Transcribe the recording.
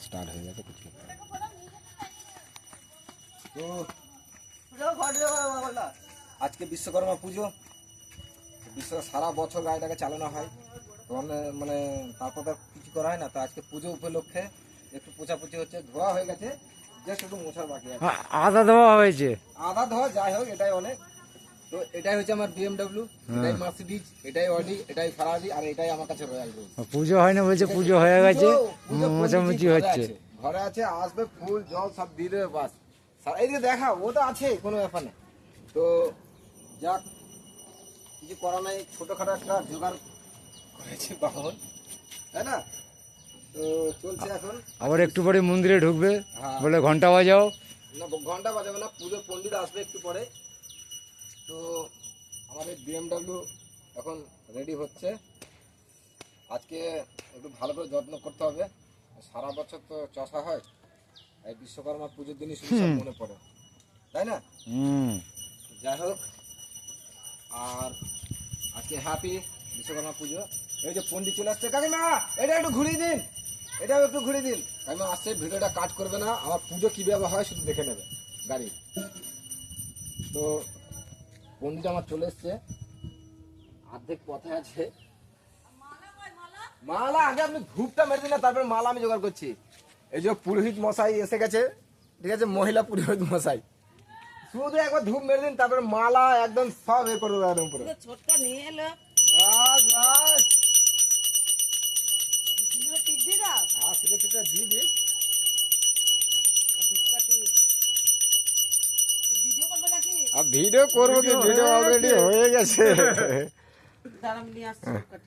Start হয়ে গেছে কিছু। তো আজকে বিশ্বকর্মা পুজো, সারা বছর গাড়িটাকে চালানো হয়, তো মানে তারপর তো কিছু করা হয় না। তো আজকে পুজো উপলক্ষে একটু পোছাপুছি হচ্ছে, ধোয়া হয়ে গেছে, জাস্ট একটু মোছার বাকি আছে। আদা দেওয়া হয়েছে, আদা ধোয়া যাই হোক, এটাই অনেক। তো এটাই হচ্ছে আমার BMW, এটাই মার্সিডিজ, এটাই অডি, এটাই ফারারি, আর এটাই আমার কাছে রয়্যাল রোড। পুজো হয় না বলছে, পুজো হয়ে গেছে, মোছামুছি হচ্ছে। ঘরে আছে, আসবে, ফুল জল সব দিয়ে দেবে, বাস। এইদিকে দেখা, ও তো আছে, কোনো ব্যাপার না। তো যাক, কিছু করা নাই, ছোটখাটো একটা জোগাড় করেছি বাহন, তাই না? তো চলছে এখন। আবার একটু পরে মন্দিরে ঢুকবে, হ্যাঁ। বলে ঘন্টা বাজাও। না, ঘন্টা বাজাবে না, পুজোর পণ্ডিত আসবে একটু পরে। তো আমাদের BMW এখন রেডি হচ্ছে। আজকে একটু ভালো করে যত্ন করতে হবে, সারা বছর তো চষা হয়, এই বিশ্বকর্মা পুজোর দিনই শুধু সব মনে পড়ে, তাই না? যাই হোক, আর আজকে হ্যাপি বিশ্বকর্মা পুজো। এই যে পণ্ডিত চলে আসছে, কাকিমা এটা একটু ঘুরিয়ে দিন, এটাও একটু ঘুরিয়ে দিন। কাকিমা আসছে, ভিডিওটা কাট করবে না, আমার পুজো কীভাবে হয় শুধু দেখে নেবে গাড়ি। তো পণ্ডিত আমার চলে এসছে, অর্ধেক পথে আছে। মালা আগে আপনি ধূপটা মেরে দিন না, তারপরে মালা আমি জোগাড় করছি। এই যে পুরোহিত মশাই এসে গেছে, ঠিক আছে, মহিলা পুরোহিত মশাই, শুধু একবার ধূপ মেরে দিন, তারপরে মালা একদম সব এ করে দেওয়ার উপরে। ছোটকা নিয়ে এলো, বাস বাস, সিঁদুরে টিপ দিয়ে দাও, হ্যাঁ সিলেক্টটা দিয়ে দিন। ধূপকাঠি ভিডিও করবে নাকি? আর ভিডিও করবো কি, ভিডিও অলরেডি হয়ে গেছে। দাঁড়াম নিয়ে আসছি ধূপকাঠি।